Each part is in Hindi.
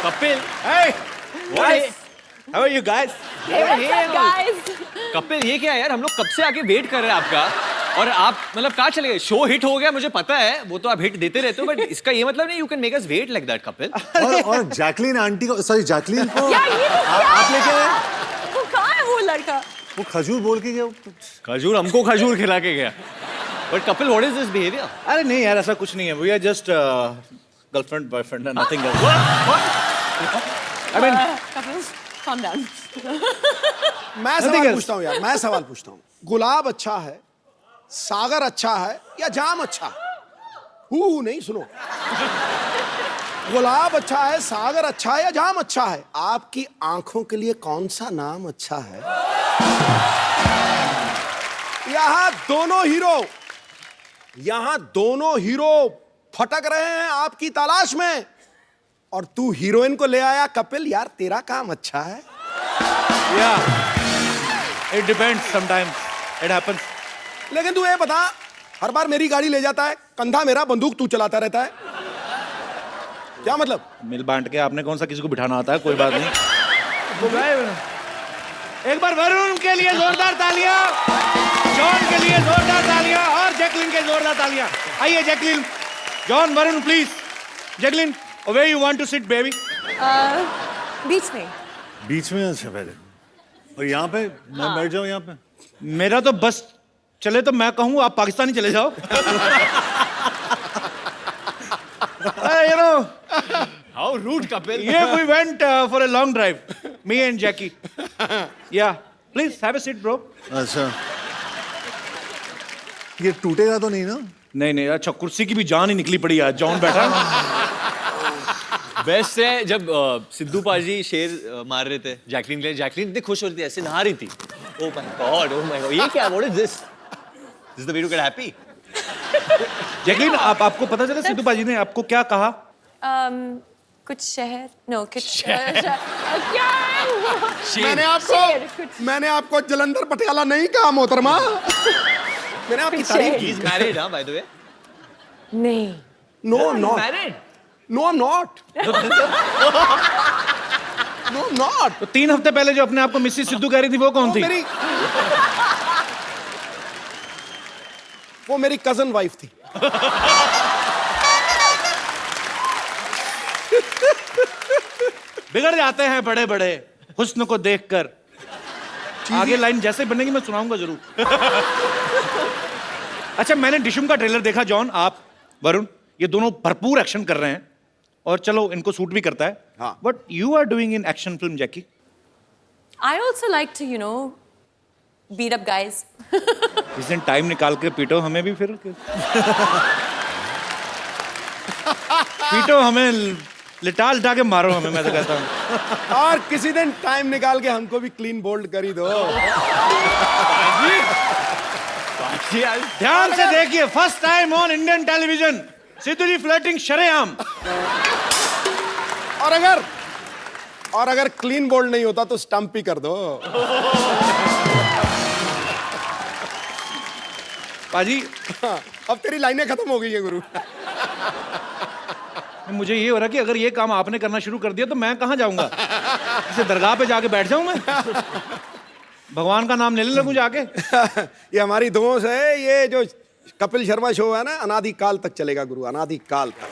Kapil, Hey, guys. How are you guys? Hey, what's up, guys? Kapil ये क्या है यार, हम लोग कब से आके वेट कर रहे हैं आपका, और आप मतलब कहाँ चले गए? शो हिट हो गया मुझे पता है, वो तो आप हिट देते रहते हो, बट इसका ये मतलब नहीं you can make us wait like that Kapil. और जैकलीन आंटी को, सॉरी जैकलीन को यार ये तो क्या आप लेके आए? वो कहाँ है वो लड़का? वो खजूर बोल के गया। खजूर हमको खजूर खिला के गया। But Kapil what is this behaviour? अरे नहीं यार, ऐसा कुछ नहीं है। We are just girlfriend, boyfriend, and nothing else. I mean, Couple, calm down. मैं सवाल पूछता हूँ यार, मैं सवाल पूछता हूँ। गुलाब अच्छा है, सागर अच्छा है या जाम अच्छा है? नहीं सुनो। गुलाब अच्छा है, सागर अच्छा है या जाम अच्छा है? आपकी आंखों के लिए कौन सा नाम अच्छा है? यहाँ दोनों हीरो फटक रहे हैं आपकी तलाश में, और तू हीरोइन को ले आया। कपिल यार तेरा काम अच्छा है। yeah. It depends. Sometimes it happens. लेकिन तू ये बता, हर बार मेरी गाड़ी ले जाता है, कंधा मेरा, बंदूक तू चलाता रहता है, क्या मतलब? मिल बांट के आपने कौन सा किसी को बिठाना आता है, कोई बात नहीं। एक बार वरुण के लिए जोरदार तालियां, जॉन के लिए जोरदार तालियां, और जैकलिन के जोरदार तालियां। आइए Jacqueline, John, Varun please. Jacqueline, where you want to sit baby? बीच में। बीच में अच्छा पहले, और यहाँ पे मैं बैठ जाऊँ यहाँ पे? मेरा तो बस चले तो मैं कहूँ आप पाकिस्तानी चले जाओ। You know, how rude Kapil. yeah, we went for a long drive, me and Jackie. Yeah, please have a seat, bro. अच्छा, ये टूटेगा तो नहीं ना? नहीं, अच्छा कुर्सी की भी जान ही निकली पड़ी आज। जॉन बैठा। बेस्ट है जब सिद्धू पाजी शेर मार रहे थे जैकलीन के लिए, जैकलीन इतनी खुश हो रही थी, ऐसे नहा रही थी। ओह माय गॉड, ये क्या, what is this? This is the way to get happy. Jacqueline, आपको पता चला सिद्धू पाजी ने आपको क्या कहा? कुछ शहर, नो कुछ क्या? मैंने आपको जलंधर पटियाला नहीं कहा मोहतरमा। मैंने आपकी तारीफ ही इज मैरिड, हां, बाय द वे। नहीं। No not married? No I am not. No not. तो 3 हफ्ते पहले जो अपने आप को मिसेस सिद्धू कह रही थी, वो कौन थी? वो मेरी कजन वाइफ थी। बिगड़ जाते हैं बड़े बड़े हुस्न को देखकर। आगे लाइन जैसे बनेगी मैं सुनाऊंगा जरूर। अच्छा, मैंने डिशुम का ट्रेलर देखा। जॉन, आप, वरुण, ये दोनों भरपूर एक्शन कर रहे हैं, और चलो इनको सूट भी करता है। हाँ। What you are doing in action film, Jackie? I also like to, beat up guys. इस दिन टाइम निकाल के पीटो हमें भी फिर। पीटो हमें, लिटा लिटा के मारो हमें, मैं तो कहता हूँ। और किसी दिन टाइम निकाल के हमको भी क्लीन बोल्ड कर ही दो। ध्यान से देखिए, first time on Indian television, Sidhu ji flirting शरेआम। और अगर क्लीन बोल्ड नहीं होता तो स्टंप ही कर दो। पाजी, अब तेरी लाइनें खत्म हो गई है गुरु। मुझे ये हो रहा कि अगर ये काम आपने करना शुरू कर दिया तो मैं कहाँ जाऊंगा? इसे दरगाह पे जाके बैठ जाऊं मैं? भगवान का नाम लेने लगूं जाके? ये हमारी दोस्त है, ये जो कपिल शर्मा शो है ना, अनादि काल तक चलेगा गुरु, अनादि काल तक।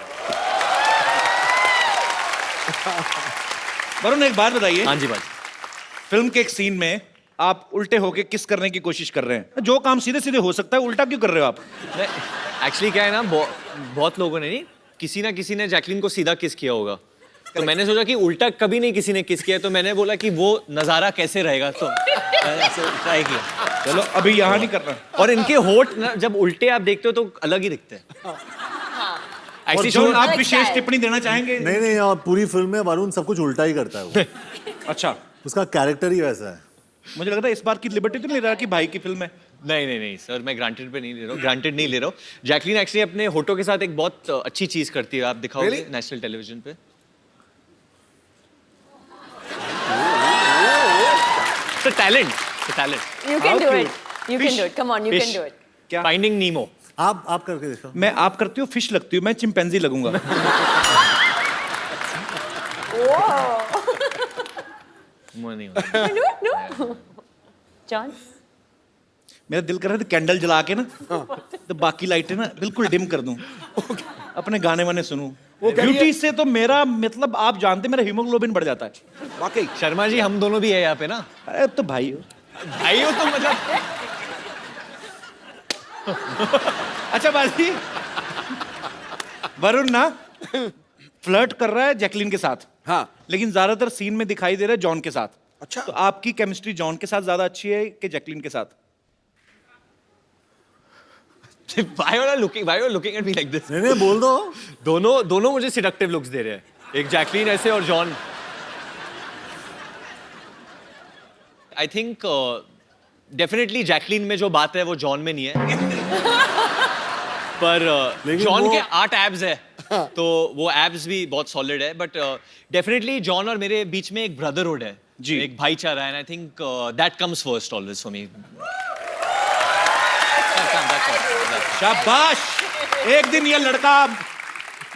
वरुण, एक बात बताइए। हाँ जी भाई। फिल्म के एक सीन में आप उल्टे होके किस करने की कोशिश कर रहे हैं? जो काम सीधे सीधे हो सकता है, उल्टा क्यों कर रहे हो आप? एक्चुअली क्या है ना, बहुत लोगों ने नहीं, किसी ना किसी ने जैकलीन को सीधा किस किया होगा, तो मैंने सोचा कि उल्टा कभी नहीं किसी ने किस किया, तो मैंने बोला कि वो नजारा कैसे रहेगा, तो ट्राई किया। चलो अभी यहाँ नहीं करना। और इनके होठ ना जब उल्टे आप देखते हो तो अलग ही दिखते हैं। और जो आप विशेष टिप्पणी देना चाहेंगे? नहीं, और पूरी फिल्म में वरुण सब कुछ उल्टा ही करता है वो। अच्छा, उसका कैरेक्टर ही वैसा है। मुझे लगता है इस बार की लिबर्टी तो नहीं रहा कि भाई की फिल्म है। नहीं सर, मैं ग्रांटेड नहीं ले रहा हूँ। जैकलीन एक्चुअली अपने होठों के साथ एक बहुत अच्छी चीज करती है, आप दिखाओगे नेशनल टेलीविजन पे। Talent. You can do it. You can do it. Come on, you can do it. क्या? फाइंडिंग नीमो। आप करके देखो। मैं आप करती हूँ, फिश लगती हूँ, मैं चिंपैंजी लगूंगा। वो नहीं होता। No. John? मेरा दिल कर रहा था कैंडल जला के ना तो बाकी लाइटें ना बिल्कुल डिम कर दूं, अपने गाने वाने सुनूं। ब्यूटी से तो मेरा मतलब आप जानते मेरा हीमोग्लोबिन बढ़ जाता है। वाकई शर्मा जी हम दोनों भी है यहाँ पे ना। अरे तो भाई हो। भाई हो तो मतलब अच्छा बाजी, वरुण ना फ्लर्ट कर रहा है जैकलिन के साथ, हाँ। लेकिन ज्यादातर सीन में दिखाई दे रहा है जॉन के साथ। अच्छा। तो आपकी केमिस्ट्री जॉन के साथ ज्यादा अच्छी है कि जैकलिन के साथ? why are you looking at me like this? नहीं बोल दो। दोनों मुझे सिडक्टिव लुक्स दे रहे हैं, एक जैकलीन ऐसे और John. I think definitely Jacqueline में जो बात है वो जॉन में नहीं है। पर लेकिन जॉन वो- के 8 एब्स है तो वो एब्स भी बहुत सॉलिड है। बट डेफिनेटली जॉन और मेरे बीच में एक ब्रदरहुड है जी। एक भाईचारा है। I think that comes first always for me. शाबाश, एक दिन ये लड़का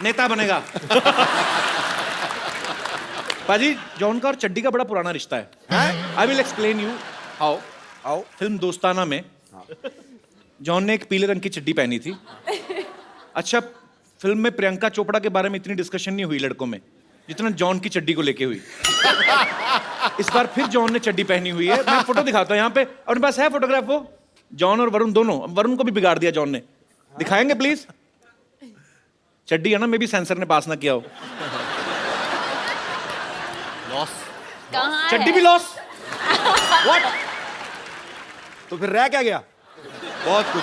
नेता बनेगा। पाजी, जॉन का और चड्डी का बड़ा पुराना रिश्ता है। I will explain you how. आओ। फिल्म दोस्ताना में जॉन ने एक पीले रंग की चड्डी पहनी थी। अच्छा, फिल्म में प्रियंका चोपड़ा के बारे में इतनी डिस्कशन नहीं हुई लड़कों में जितना जॉन की चड्डी को लेके हुई। इस बार फिर जॉन ने चड्डी पहनी हुई है। मैं फोटो दिखाता हूँ यहाँ पे, और मेरे पास है फोटोग्राफ। वो जॉन और वरुण दोनों, वरुण को भी बिगाड़ दिया जॉन ने। दिखाएंगे प्लीज? चड्डी है ना, मे भी सेंसर ने पास ना किया हो। लॉस। कहाँ चड्डी है? भी लॉस। व्हाट? तो फिर रह क्या गया? बहुत कुछ।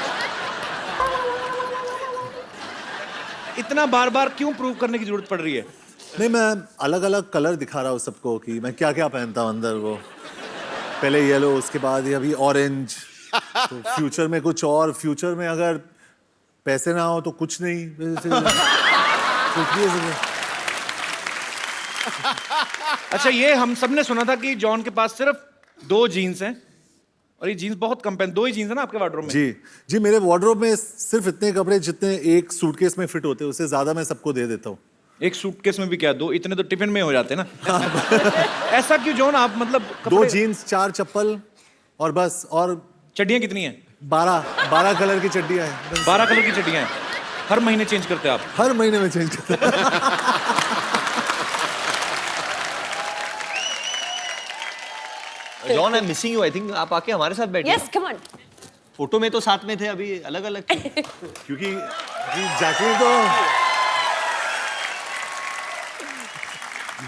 इतना बार बार क्यों प्रूव करने की जरूरत पड़ रही है? नहीं, मैं अलग अलग कलर दिखा रहा हूँ सबको कि मैं क्या क्या पहनता हूँ अंदर। वो पहले येलो, उसके बाद ये अभी ऑरेंज, तो फ्यूचर में कुछ और। फ्यूचर में अगर पैसे ना हो तो कुछ नहीं। कुछ भी हो सकता। अच्छा, ये हम सब ने सुना था कि जॉन के पास सिर्फ 2 जीन्स हैं, और ये जीन्स बहुत कम पहन। 2 ही जीन्स है ना आपके वार्डरोब में? जी, मेरे वार्डरोब में सिर्फ इतने कपड़े जितने एक सूटकेस में फिट होते हैं, उससे ज्यादा मैं सबको दे देता हूँ। एक सूटकेस में भी क्या 2? इतने तो टिफिन में हो जाते हैं ना। ऐसा क्यों जॉन, आप मतलब 2 जीन्स, 4 चप्पल और बस। और चड्डियां कितनी हैं? 12 कलर की चड्डियां हैं। 12 कलर की चड्डियां हैं। हर महीने चेंज करते हैं आप? हर महीने में चेंज करता हूं। John I am missing you. I think आप आके हमारे साथ बैठे। Yes, come on. फोटो में तो साथ में थे, अभी अलग अलग। क्योंकि जी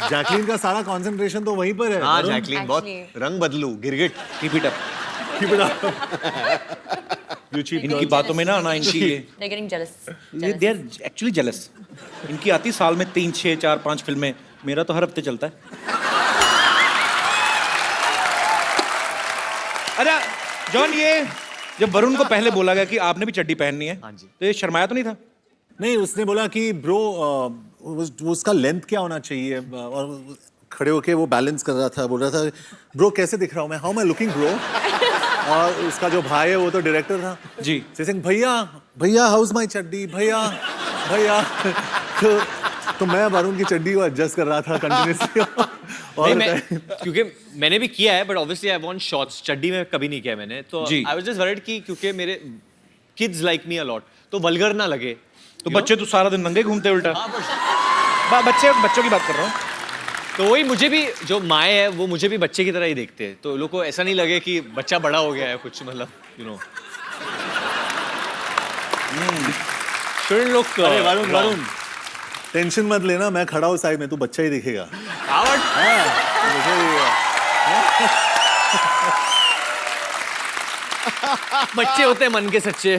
जैकलीन का सारा कंसंट्रेशन तो वहीं पर है। हाँ, वरुण, जैकलीन बहुत Actually. रंग बदलू, गिरगिट। Keep it up. keep it up. You cheap इनकी girl. बातों में ना आना, इनकी ये They're getting jealous. They are actually jealous. इनकी आती साल में 3, 6, 4, 5 फिल्में। मेरा तो हर हफ्ते चलता है। अरे जॉन, ये जब वरुण को पहले बोला गया कि आपने भी चड्डी पहननी है, हाँ जी। तो ये शर्माया तो नहीं था? नहीं, उसने बोला कि ब्रो उसका लेंथ क्या होना चाहिए, और खड़े होके वो बैलेंस कर रहा था। बोल रहा था ब्रो कैसे दिख रहा हूँ मैं, हाउ मैं लुकिंग ब्रो। और उसका जो भाई है वो तो डायरेक्टर था जी। सिंह, भैया हाउस माई चड्डी, भैया। तो मैं वरुण की चड्डी को एडजस्ट कर रहा था कंटिन्यूसली। नहीं, मैं क्योंकि मैंने भी किया है, but obviously I want shorts. चड्डी में कभी नहीं किया मैंने, तो जी। आई वाज जस्ट वरीड कि क्योंकि मेरे kids like me a lot, तो वल्गर ना लगे। तो बच्चे तो सारा दिन नंगे घूमते उल्टा। हाँ, but बच्चों की बात कर रहा हूँ। तो वही, मुझे भी जो माए है वो मुझे भी बच्चे की तरह ही देखते हैं, तो लोग को ऐसा नहीं लगे कि बच्चा बड़ा हो गया है कुछ, मतलब यू नो। Should look. अरे वरुण टेंशन मत लेना, मैं खड़ा हूँ साइड में, तू बच्चा ही दिखेगा। बच्चे होते हैं मन के सच्चे।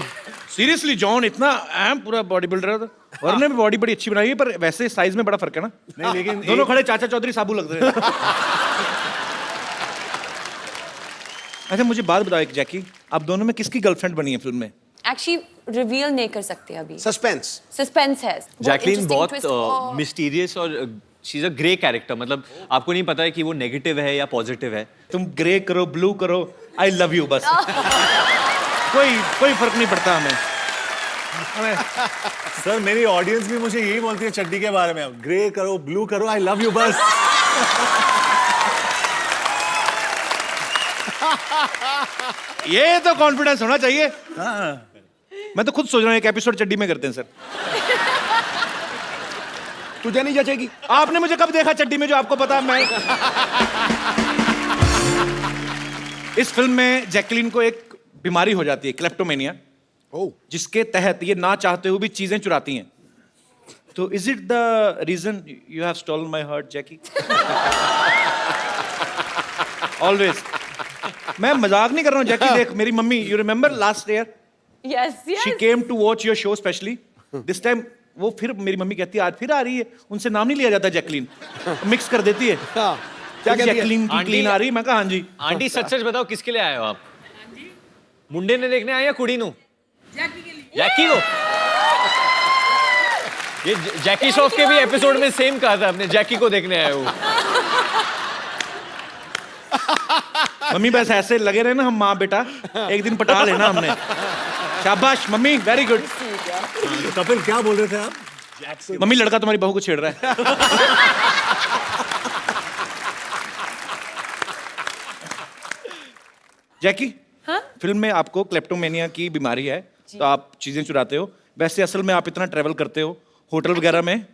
सीरियसली जॉन इतना अहम पूरा बॉडी बिल्डर था। वरुण ने भी बॉडी बड़ी अच्छी बनाई है, पर वैसे साइज में बड़ा फर्क है ना। नहीं, लेकिन दोनों खड़े चाचा चौधरी साबू लग रहे हैं। अच्छा, मुझे बात बताओ एक, जैकी, आप दोनों में किसकी गर्लफ्रेंड बनी है फिल्म में? Actually, reveal नहीं कर सकते अभी। सस्पेंस। Suspense है। जैकलीन interesting बहुत twist और- मिस्टीरियस और she is a grey character. मतलब आपको नहीं पता है कि वो नेगेटिव है या पॉजिटिव है। तुम ग्रे करो, ब्लू करो, आई लव यू बस। कोई फर्क नहीं पड़ता हमें। सर मेरी ऑडियंस भी मुझे यही बोलती है चड्डी के बारे में, ग्रे करो, ब्लू करो, आई लव यू बस। ये तो कॉन्फिडेंस होना चाहिए। हाँ। मैं तो खुद सोच रहा हूँ एक एपिसोड चड्डी में करते हैं सर। तुझे नहीं जचेगी। आपने मुझे कब देखा चड्डी में जो आपको पता? मैं इस फिल्म में जैकलीन को एक बीमारी हो जाती है, क्लेप्टोमेनिया, ओह, जिसके तहत ये ना चाहते हुए भी चीजें चुराती हैं। तो is it the reason you have stolen my heart Jackie? Always. मैं मजाक नहीं कर रहा हूँ जैकी। देख मेरी mummy, you remember last year Yes, yes. She came to watch your show specially. This time वो फिर मेरी मम्मी कहती है आज फिर आ रही है। उनसे नाम नहीं लिया जाता जैकलीन, मिक्स कर देती है। हाँ, क्या कहती है? जैकलीन की आंटी- क्लीन आ रही है। मैं कहा हाँ जी। आंटी सच सच बताओ किसके लिए आए हो आप? मुंडे ने देखने आए या कुड़ी नु? जैकी को। ये जैकी श्रॉफ के भी एपिसोड में सेम कहा था आपने, जैकी को देखने आए हो। मम्मी बस ऐसे लगे रहे ना हम माँ बेटा, एक दिन पटा लेना हमने। शाबाश मम्मी, वेरी गुड। कपिल क्या बोल रहे थे आप? मम्मी लड़का तुम्हारी बहू को छेड़ रहा है। जैकी, हाँ? फिल्म में आपको क्लेप्टोमेनिया की बीमारी है, तो आप चीजें चुराते हो। वैसे असल में आप इतना ट्रेवल करते हो होटल वगैरह में,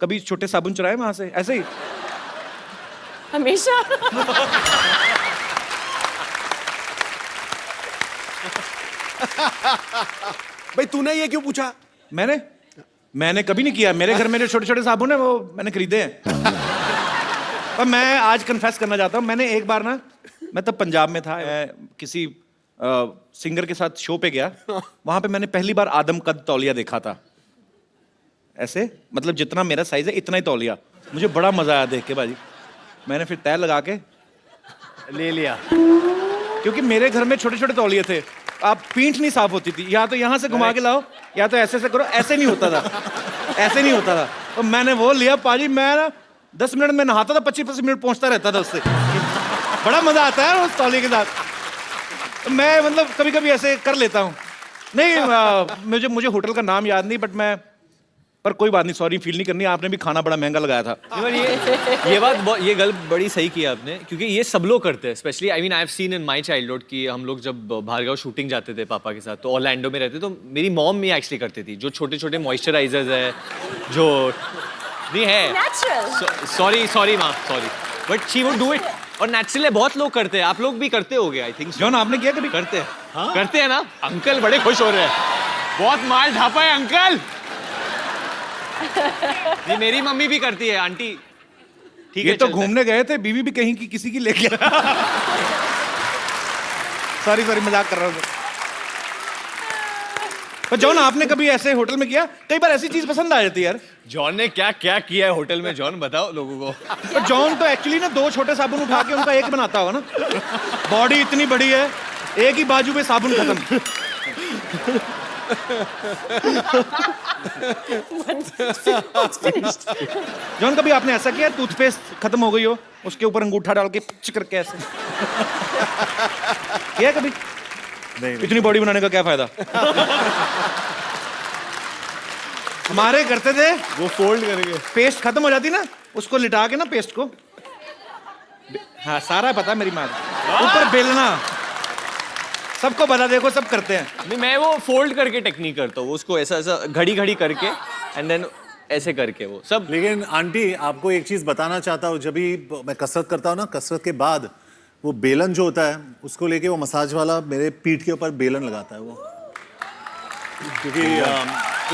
कभी छोटे साबुन चुराए वहां से ऐसे ही? हमेशा। भाई तूने ये क्यों पूछा? मैंने कभी नहीं किया। मेरे घर में जो छोटे छोटे साबुन है वो मैंने खरीदे हैं। पर मैं आज कन्फेस करना चाहता हूँ, मैंने एक बार ना, मैं तब पंजाब में था, मैं किसी सिंगर के साथ शो पे गया। वहां पे मैंने पहली बार आदम कद तौलिया देखा था। ऐसे मतलब जितना मेरा साइज है इतना ही तौलिया। मुझे बड़ा मजा आया देख के बाजी। मैंने फिर तय लगा के ले लिया। क्योंकि मेरे घर में छोटे छोटे तौलिए थे, आप पीठ नहीं साफ होती थी, या तो यहाँ से घुमा के लाओ या तो ऐसे करो। ऐसे नहीं होता था, ऐसे नहीं होता था। तो मैंने वो लिया पाजी। मैं ना 10 मिनट में नहाता था, 25-25 मिनट पहुंचता रहता था उससे। बड़ा मजा आता है उस तौलिए के साथ। मैं मतलब कभी कभी ऐसे कर लेता हूँ। नहीं मुझे होटल का नाम याद नहीं, बट मैं, पर कोई बात नहीं, सॉरी फील नहीं करनी। आपने भी खाना बड़ा महंगा लगाया था। ये गल बड़ी सही किया आपने, क्योंकि ये सब लोग करते हैं। Specially I mean I have seen in my childhood कि हम लोग जब भार्गव शूटिंग जाते थे पापा के साथ, तो ऑरलैंडो में रहते, तो मेरी मॉम भी एक्चुअली करती थी। जो छोटे छोटे मॉइस्चराइजर्स है, जो नहीं है, Natural. सॉरी माँ, sorry, but she would do it. और नेचुरली बहुत लोग करते हैं। आप लोग भी करते होगे आई थिंक। जॉन आपने किया कभी? करते हैं। करते हैं ना। अंकल बड़े खुश हो रहे हैं, बहुत माल ढापा है अंकल। ये मेरी मम्मी भी करती है। आंटी ठीक है, ये तो चलता है। घूमने गए थे, बीवी भी कहीं की किसी की ले गया। सॉरी मजाक कर रहा हूँ। पर जॉन आपने कभी ऐसे होटल में किया? कई बार ऐसी चीज पसंद आ जाती है यार। जॉन ने क्या क्या किया है होटल में? जॉन बताओ लोगों को। पर जॉन तो एक्चुअली ना 2 छोटे साबुन उठा के उनका एक बनाता होगा ना। बॉडी इतनी बड़ी है, एक ही बाजू पे साबुन खत्म। जॉन कभी आपने ऐसा किया टूथपेस्ट खत्म हो गई हो, उसके ऊपर अंगूठा डाल के पिच करके ऐसे किया कभी? नहीं इतनी बॉडी बनाने का क्या फायदा? हमारे करते थे, वो फोल्ड करेंगे। पेस्ट खत्म हो जाती ना, उसको लिटा के ना पेस्ट को, हाँ सारा पता मेरी माँ, ऊपर बेलना, सबको बता, देखो सब करते हैं। नहीं, मैं वो फोल्ड करके टेक्निक करता हूँ, उसको ऐसा ऐसा घड़ी घड़ी करके एंड देन ऐसे करके वो सब। लेकिन आंटी आपको एक चीज बताना चाहता हूँ, जब भी मैं कसरत करता हूँ ना, कसरत के बाद वो बेलन जो होता है उसको लेके वो मसाज वाला मेरे पीठ के ऊपर बेलन लगाता है वो, क्योंकि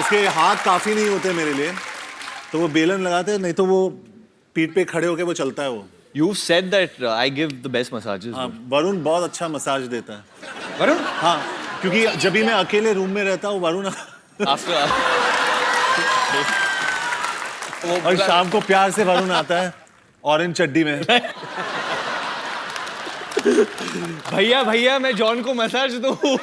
उसके हाथ काफी नहीं होते मेरे लिए, तो वो बेलन लगाते हैं, नहीं तो वो पीठ पे खड़े होके वो चलता है वो। You said that I give the best massages. हाँ, वरुण बहुत अच्छा मसाज देता है। वरुण? हाँ, क्योंकि जब भी मैं अकेले रूम में रहता हूँ वरुण After और शाम को प्यार से वरुण आता है ऑरेंज चड्डी में। भैया भैया मैं जॉन को मसाज दूँ।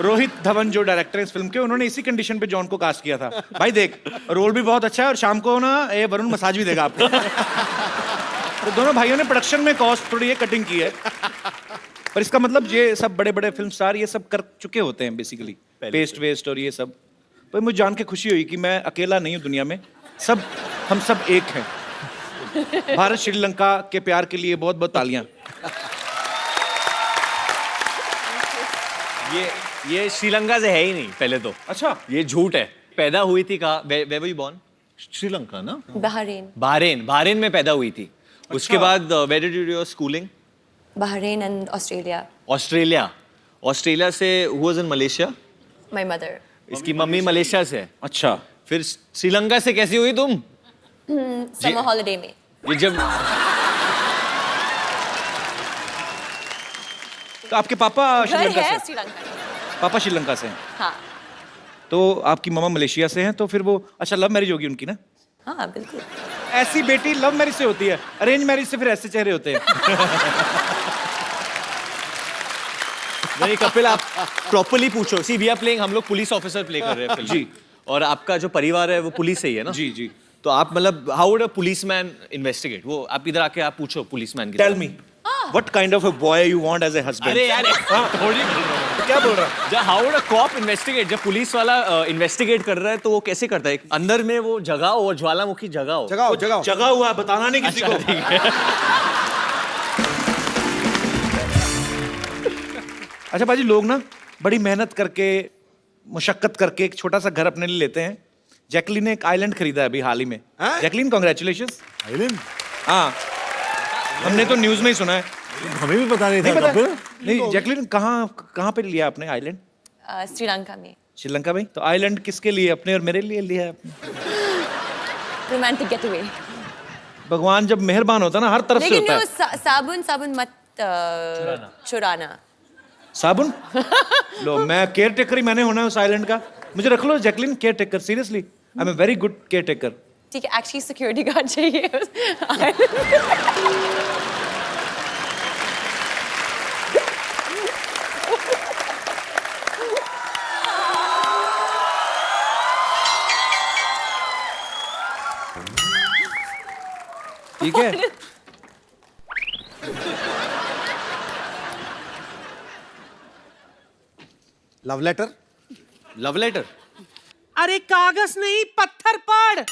रोहित धवन जो डायरेक्टर है इस फिल्म के, उन्होंने इसी कंडीशन पे जॉन को कास्ट किया था। भाई देख, रोल भी बहुत अच्छा है और शाम को ना ये वरुण मसाज भी देगा आपको। तो दोनों भाइयों ने प्रोडक्शन में कॉस्ट थोड़ी ये कटिंग की है। पर इसका मतलब ये सब बड़े बड़े फिल्म स्टार ये सब कर चुके होते हैं बेसिकली, पेस्ट वेस्ट और ये सब। पर मुझे जान के खुशी हुई कि मैं अकेला नहीं हूँ दुनिया में, हम सब एक हैं। भारत श्रीलंका के प्यार के लिए बहुत बहुत तालियां। ये श्रीलंका से है ही नहीं पहले तो। अच्छा, ये झूठ है। पैदा हुई थी कहाँ? Where were you born? Sri Lanka ना? Bahrain. बहरीन में पैदा हुई थी। उसके बाद where did you do your schooling? Bahrain and Australia. Australia से who was in Malaysia? My mother. इसकी मम्मी मलेशिया से है। अच्छा। फिर श्रीलंका से कैसी हुई तुम? Summer holiday में। ये जब तो आपके पापा घर श्रीलंका है से? श्रीलंका में। पापा श्रीलंका से हैं। हाँ तो आपकी मम्मा मलेशिया से हैं, तो फिर वो अच्छा लव मैरिज होगी उनकी ना? हाँ बिल्कुल। ऐसी बेटी लव मैरिज से होती है, अरेंज मैरिज से फिर ऐसे चेहरे होते हैं। नहीं कपिल, आप प्रॉपर्ली पूछो। सी वी आर प्लेइंग, हम लोग पुलिस ऑफिसर प्ले कर रहे हैं फिल्म। जी। और आपका जो परिवार है वो पुलिस से ही है ना? जी जी। तो आप मतलब how would a policeman investigate? वो आप इधर आके आप पूछो पुलिसमैन की। Tell me what kind of a boy you want as a husband? अरे यार थोड़ी क्या बोल रहा है? जब how would a cop investigate? जब पुलिस वाला इन्वेस्टिगेट कर रहा है तो वो कैसे करता है? अंदर में वो जगह हो, ज्वालामुखी जगह हो। जगह हुआ बताना नहीं किसी को। अच्छा बाजी, लोग ना बड़ी मेहनत करके मुशक्कत करके एक छोटा सा घर अपने लिए लेते हैं। जैकलीन ने एक आइलैंड खरीदा है अभी हाल ही में। Jacqueline congratulations. आइलैंड? हाँ हमने तो न्यूज में ही सुना है। हमें भी पता नहीं था पता? कपिल। नहीं जैकलीन कहाँ पे लिया आपने आइलैंड? श्रीलंका में। श्रीलंका में? तो आइलैंड किसके लिए, अपने और मेरे लिए लिया है आपने? Romantic getaway. भगवान जब मेहरबान होता है ना हर तरफ से लेकिन होता वो है। साबुन मत चुराना। साबुन? लो मैं केयर टेकर ही मैंने होना है उस आइलैंड का। मुझे रख लो Jacqueline caretaker, seriously I am a very good caretaker. ठीक है, एक्चुअली सिक्योरिटी गार्ड चाहिए उस ठीक है। Love letter? Love letter? अरे कागज नहीं, पत्थर पड़।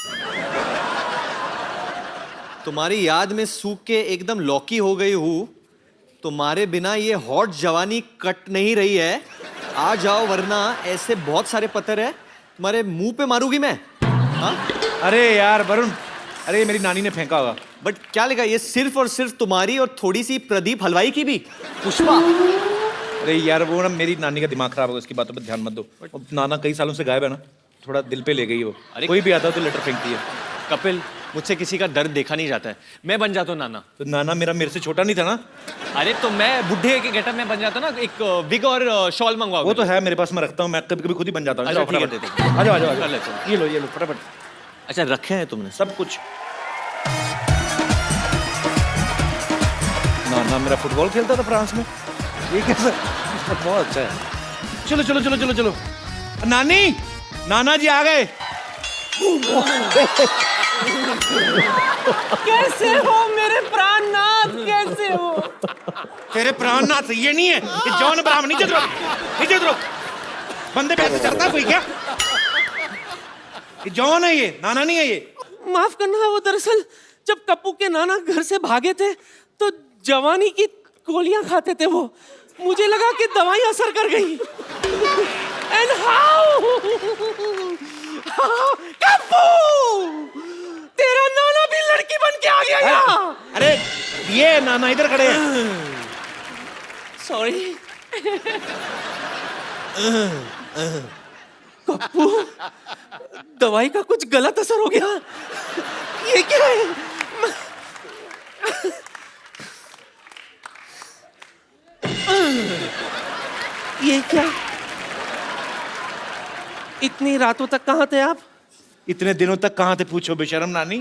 तुम्हारी याद में सूख के एकदम लौकी हो गई हूँ। तुम्हारे बिना ये हॉट जवानी कट नहीं रही है। आ जाओ वरना ऐसे बहुत सारे पत्थर है तुम्हारे मुंह पे मारूंगी मैं। हाँ? अरे यार वरुण, अरे मेरी नानी ने फेंका होगा। बट क्या लिखा? ये सिर्फ और सिर्फ तुम्हारी और थोड़ी सी प्रदीप हलवाई की भी। पुष्पा। अरे यार वो ना मेरी नानी का दिमाग खराब होगा, उसकी बातों पर ध्यान मत दो। अब नाना कई सालों से गायब है ना, थोड़ा दिल पे ले गई वो। अरे कोई भी आता है तो लेटर फेंकती है। कपिल, मुझसे किसी का दर्द देखा नहीं जाता है। मैं बन जाता हूँ नाना। तो नाना मेरे से छोटा नहीं था ना? अरे तो मैं बुढ़े के गेटअप में बन जाता ना, एक विग और शॉल मंगवाओ। वो तो है मेरे पास, मैं रखता हूँ, मैं कभी कभी खुद ही बन जाता हूँ। अच्छा, जाओ, ठीक है, फटाफट। दे दो। आ जाओ आ जाओ, कर लेते हैं। ये लो फटाफट अच्छा रखे हैं तुमने सब कुछ। नाना मेरा फुटबॉल खेलता था फ्रांस में। ये कैसा? बहुत अच्छा है। चलो चलो चलो चलो चलो। नानी, नाना जी आ गए। कैसे हो मेरे प्राणनाथ, कैसे हो? तेरे प्राणनाथ ये नहीं है, ये जॉन अब्राहम। नीचे उतरो। बंदे पे ऐसे चढ़ता है कोई क्या? ये जॉन है, ये नाना नहीं है ये। माफ करना, वो दरअसल जब कप्पू के नाना घर से भागे थे तो जवानी की गोलियां खाते थे वो। मुझे लगा कि दवाई असर कर गई। एंड हाउ कप्पू, तेरा नाना भी लड़की बन के आ गया यहाँ। अरे ये नाना इधर खड़े हैं। सॉरी कप्पू, दवाई का कुछ गलत असर हो गया। ये क्या है? ये क्या? इतनी रातों तक कहाँ थे आप? इतने दिनों तक कहाँ थे पूछो बेशरम नानी।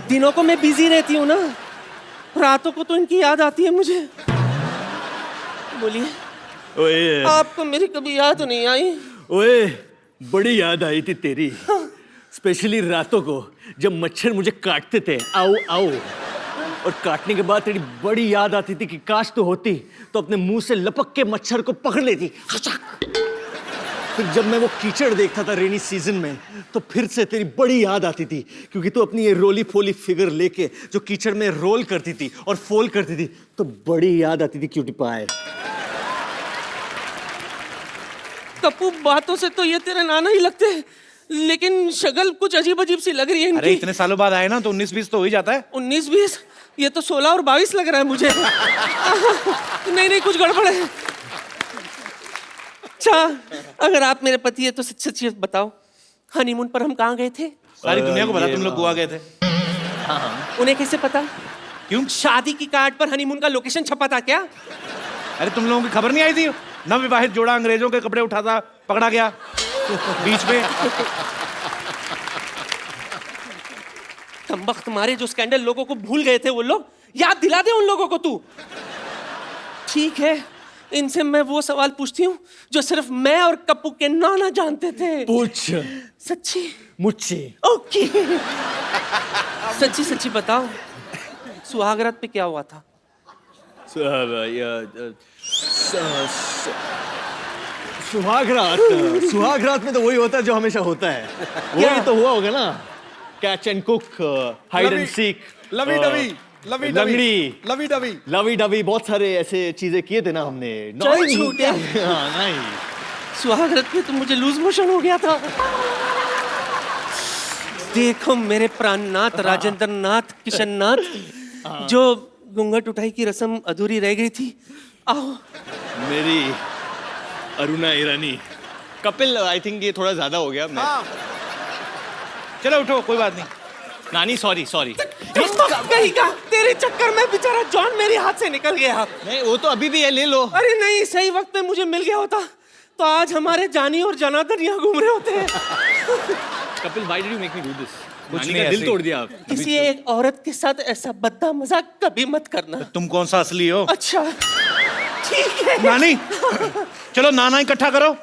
दिनों को मैं बिजी रहती हूँ ना, रातों को तो इनकी याद आती है मुझे। बोलिए, ओए आपको मेरी कभी याद नहीं आई? ओए, बड़ी याद आई थी तेरी, स्पेशली रातों को जब मच्छर मुझे काटते थे। आओ आओ। और काटने के बाद तेरी बड़ी याद आती थी कि काश तो होती तो अपने मुंह से लपक के मच्छर को पकड़ लेती। फिर जब मैं वो कीचड़ देखता था रेनी सीजन में तो फिर से तेरी बड़ी याद आती थी, क्योंकि तू अपनी ये रोली फोली फिगर लेके जो कीचड़ में रोल करती थी और फोल करती थी तो बड़ी याद आती थी क्यूटी पाए। कप्पू बातों से तो ये तेरे नाना ही लगते हैं, लेकिन शक्ल कुछ अजीब अजीब सी लग रही है अरे इनकी। इतने सालों बाद आए ना तो 19-20 तो हो ही जाता है। 19-20, ये तो 16 और 22 लग रहा है मुझे। नहीं कुछ गड़बड़ है। अच्छा, अगर आप मेरे पति है तो सच सच बताओ, हनीमून पर हम कहाँ गए थे? सारी दुनिया को पता तुम लोग गोवा गए थे। उन्हें कैसे पता? क्यों? शादी की कार्ड पर हनीमून का लोकेशन छपा था क्या? अरे तुम लोगों की खबर नहीं आई थी? नवविवाहित जोड़ा अंग्रेजों के कपड़े उठाता पकड़ा गया बीच में। कमबख्त मारे, जो स्कैंडल लोगों को भूल गए थे वो लोग, याद दिला दे उन लोगों को तू। ठीक है, इनसे मैं वो सवाल पूछती हूँ जो सिर्फ मैं और कप्पू के नाना जानते थे। पूछ। सच्ची? मुझसे। ओके। सच्ची सच्ची बताओ, सुहागरात पे क्या हुआ था? सुहागरात में तो वही होता है जो हमेशा होता है। वही तो हुआ होगा ना, catch and cook, hide and seek, lovey dovey, lovey लंगड़ी, लवी डवी, लवी डवी, बहुत सारे ऐसे चीजें किए थे ना हमने। चल छूटे। हाँ, नहीं। सुहागरात पे तो मुझे लूज मोशन हो गया था। देखो मेरे प्राणनाथ, राजेंद्र नाथ, किशन नाथ, जो घूंघट उठाई की रस्म अधूरी रह गई थी, आओ। मेरी अरुणा ईरानी। कपिल, आई थिंक ये थोड़ा ज्यादा हो गया। मैं चलो उठो, कोई बात नहीं। नानी सॉरी सॉरी। कहीं का तेरे चक्कर में बेचारा जॉन मेरे हाथ से निकल गया। नहीं, वो तो अभी भी है, ले लो। अरे नहीं, सही वक्त में मुझे मिल गया होता तो आज हमारे जानी और जनार्दन यहाँ घूम रहे होते हैं। Kapil, why did you make me do this? कुछ नानी नहीं, का दिल ऐसे तोड़ दिया आप। किसी एक औरत के साथ ऐसा बद्दा मजाक कभी मत करना। तुम कौन सा असली हो? अच्छा ठीक है। नानी, चलो नाना इकट्ठा करो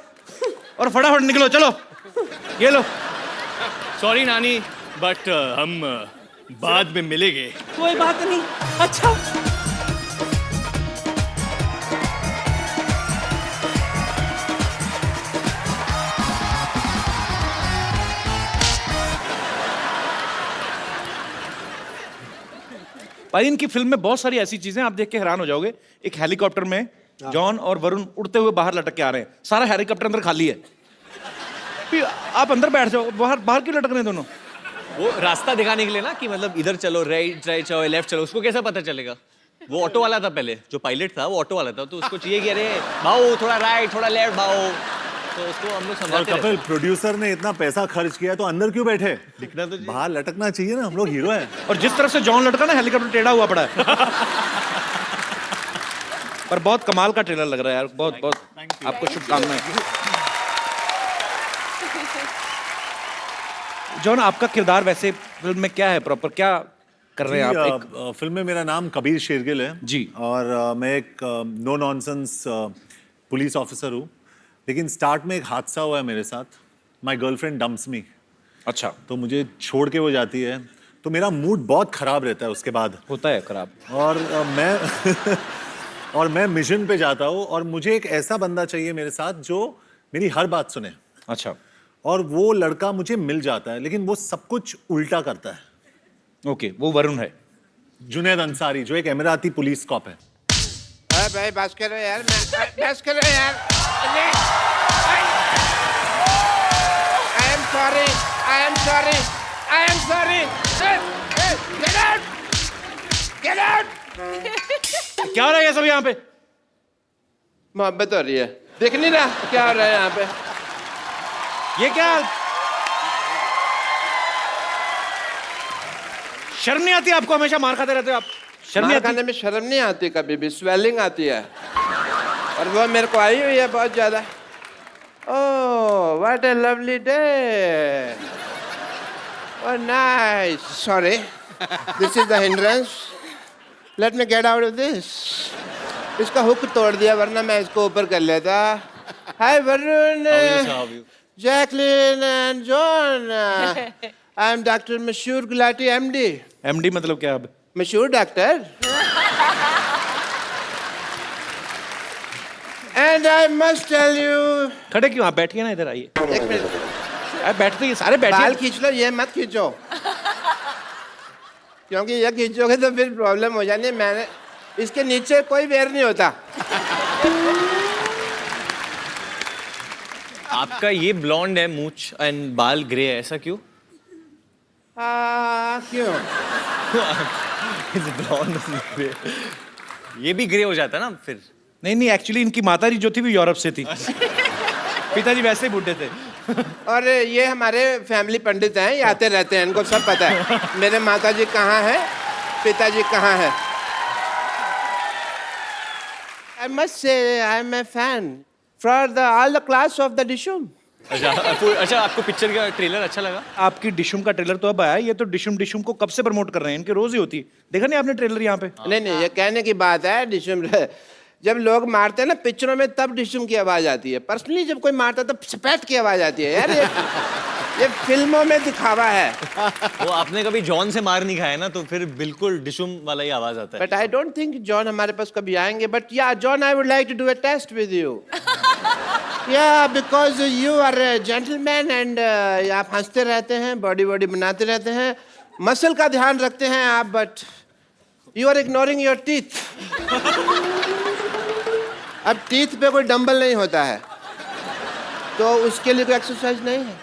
और फटाफट निकलो। चलो, ये लो। सॉरी नानी, बट हम बाद में मिलेंगे। कोई बात नहीं। अच्छा भाई, इनकी फिल्म में बहुत सारी ऐसी चीजें आप देख के हैरान हो जाओगे। एक हेलीकॉप्टर में जॉन और वरुण उड़ते हुए बाहर लटक के आ रहे हैं, सारा हेलीकॉप्टर अंदर खाली है। फिर आप अंदर बैठ जाओ, बाहर बाहर क्यों लटक रहे हैं दोनों? वो रास्ता दिखाने के लिए ना, कि मतलब इधर चलो, राइट राइट चलो, लेफ्ट चलो। उसको कैसा पता चलेगा? वो ऑटो वाला था पहले, जो पायलट था वो ऑटो वाला था, तो उसको चाहिए कि अरे भाऊ थोड़ा राइट थोड़ा लेफ्ट भाऊ, तो उसको हम लोग और समझाते कपिल, रहते। प्रोड्यूसर ने इतना पैसा खर्च किया तो अंदर क्यों बैठे? दिखना तो चाहिए। बाहर लटकना चाहिए ना, हम लोग हीरो हैं। और जिस तरफ से जॉन लटका ना, हेलीकॉप्टर टेढ़ा हुआ पड़ा है। पर बहुत कमाल का ट्रेलर लग रहा है यार, बहुत बहुत आपको शुभकामनाएं। जॉन, आपका किरदार वैसे फिल्म में क्या है, प्रॉपर क्या कर रहे हैं आप? एक फिल्म में मेरा नाम कबीर शेरगिल है जी। और मैं एक नो नॉनसेंस पुलिस ऑफिसर हूँ, लेकिन स्टार्ट में एक हादसा हुआ है मेरे साथ। माय गर्लफ्रेंड डम्प्स मी। अच्छा, तो मुझे छोड़ के वो जाती है, तो मेरा मूड बहुत खराब रहता है उसके बाद। होता है खराब। और मैं और मैं मिशन पे जाता हूँ और मुझे एक ऐसा बंदा चाहिए मेरे साथ जो मेरी हर बात सुने। अच्छा, और वो लड़का मुझे मिल जाता है, लेकिन वो सब कुछ उल्टा करता है। ओके, वो वरुण है। जुनैद अंसारी, जो एक एमिराती पुलिस कॉप है। अरे भाई बस करो यार, बस करो यार। I am sorry, I am sorry, I am sorry. Get out, get out. क्या हो रहा है ये सब यहाँ पे? मोहब्बत हो रही है, देख नहीं रहा क्या हो रहा है यहाँ पे? ये क्या? शर्म नहीं आती आपको? हमेशा मार खाते रहते हो आप। शर्म नहीं मार आती? खाने में शर्म नहीं आती, कभी भी स्वेलिंग आती है, और वो मेरे को आई हुई है बहुत ज्यादा। Oh what a lovely day, oh nice. Sorry, this is the hindrance, let me get out of this. इसका हुक तोड़ दिया, वरना मैं इसको ऊपर कर लेता। Hi Varun, Jacqueline and John, I am doctor Mashoor Gulati MD। MD मतलब क्या? अब मशहूर doctor. And I must tell you. खड़े क्यों आप बैठिए ना, इधर आइए। एक मिनट, आप बैठते ही सारे बाल बैठिए। खींच लो, ये मत खींचो, क्योंकि ये खींचोगे तो फिर प्रॉब्लम हो जानी है। मैंने इसके नीचे कोई वेयर नहीं होता। आपका ये ब्लॉन्ड है मूछ एंड बाल ग्रे है, ऐसा क्यों? क्यों? ब्लॉन्ड ग्रे, ये भी ग्रे हो जाता है ना फिर। नहीं नहीं, एक्चुअली इनकी माता जी जो थी वो यूरोप से थी। पिताजी वैसे ही बूढ़े थे। और ये हमारे फैमिली पंडित हैं, ये आते रहते हैं, इनको सब पता है मेरे माता जी कहाँ हैं, पिताजी कहाँ हैं। I must say I am a fan for all the class of the Dishum. अच्छा, आपको पिक्चर का ट्रेलर अच्छा लगा? आपकी डिशुम का ट्रेलर तो अब आया, ये तो डिशुम डिशुम को कब से प्रमोट कर रहे हैं, इनके रोज ही होती है। देखा नहीं आपने ट्रेलर यहाँ पे? नहीं, ये कहने की बात है। डिशुम जब लोग मारते हैं ना पिक्चरों में, तब डिशुम की आवाज आती है। पर्सनली जब कोई मारता है तब स्पैट की आवाज आती है। यार ये फिल्मों में दिखावा है। वो आपने कभी जॉन से मार नहीं खाया ना, तो फिर बिल्कुल डिशुम वाला ही आवाज आता है। But I don't think John हमारे पास कभी आएंगे। But yeah John, I would like to do a test with you. Yeah because you are a gentleman and आप हंसते रहते हैं, बॉडी बनाते रहते हैं, मसल का ध्यान रखते हैं आप, but you are ignoring your teeth. अब टीथ पे कोई डंबल नहीं होता है, तो उसके लिए कोई एक्सरसाइज नहीं है।